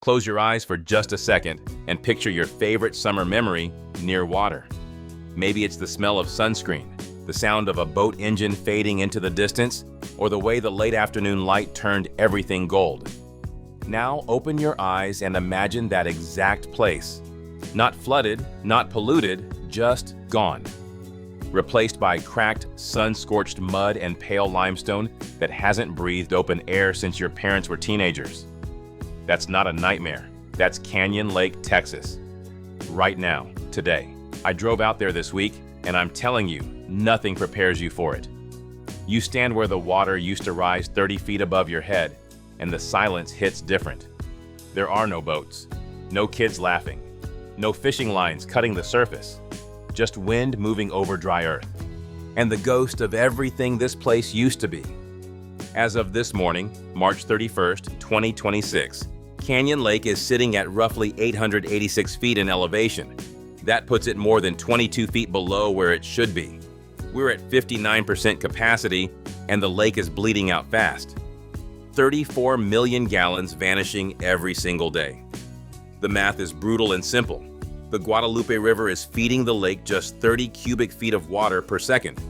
Close your eyes for just a second and picture your favorite summer memory near water. Maybe it's the smell of sunscreen, the sound of a boat engine fading into the distance, or the way the late afternoon light turned everything gold. Now open your eyes and imagine that exact place. Not flooded, not polluted, just gone. Replaced by cracked, sun-scorched mud and pale limestone that hasn't breathed open air since your parents were teenagers. That's not a nightmare. That's Canyon Lake, Texas. Right now, today. I drove out there this week, and I'm telling you, nothing prepares you for it. You stand where the water used to rise 30 feet above your head, and the silence hits different. There are no boats, no kids laughing, no fishing lines cutting the surface, just wind moving over dry earth, and the ghost of everything this place used to be. As of this morning, March 31st, 2026, Canyon Lake is sitting at roughly 886 feet in elevation. That puts it more than 22 feet below where it should be. We're at 59% capacity, and the lake is bleeding out fast. 34 million gallons vanishing every single day. The math is brutal and simple. The Guadalupe River is feeding the lake just 30 cubic feet of water per second.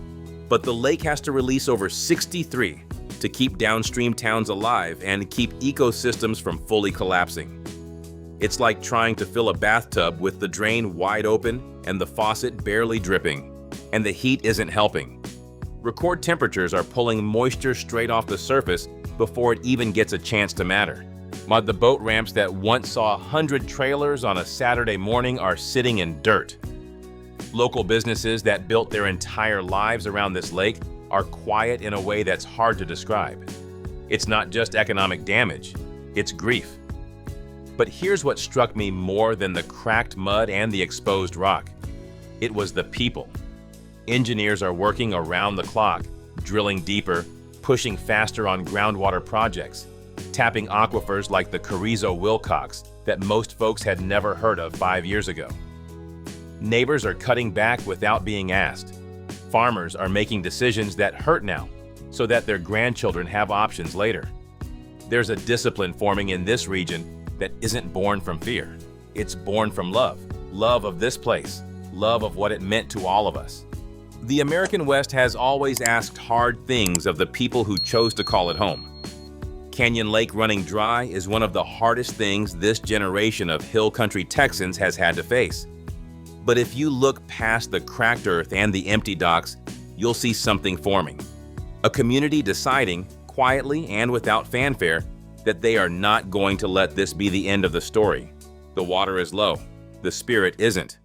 But the lake has to release over 63 to keep downstream towns alive and keep ecosystems from fully collapsing. It's like trying to fill a bathtub with the drain wide open and the faucet barely dripping, and the heat isn't helping. Record temperatures are pulling moisture straight off the surface before it even gets a chance to matter. The boat ramps that once saw 100 trailers on a Saturday morning are sitting in dirt. Local businesses that built their entire lives around this lake are quiet in a way that's hard to describe. It's not just economic damage, it's grief. But here's what struck me more than the cracked mud and the exposed rock. It was the people. Engineers are working around the clock, drilling deeper, pushing faster on groundwater projects, tapping aquifers like the Carrizo Wilcox that most folks had never heard of 5 years ago. Neighbors are cutting back without being asked. Farmers are making decisions that hurt now, so that their grandchildren have options later. There's a discipline forming in this region that isn't born from fear. It's born from love. Love of this place. Love of what it meant to all of us. The American West has always asked hard things of the people who chose to call it home. Canyon Lake running dry is one of the hardest things this generation of hill country Texans has had to face. But if you look past the cracked earth and the empty docks, you'll see something forming. A community deciding, quietly and without fanfare, that they are not going to let this be the end of the story. The water is low. The spirit isn't.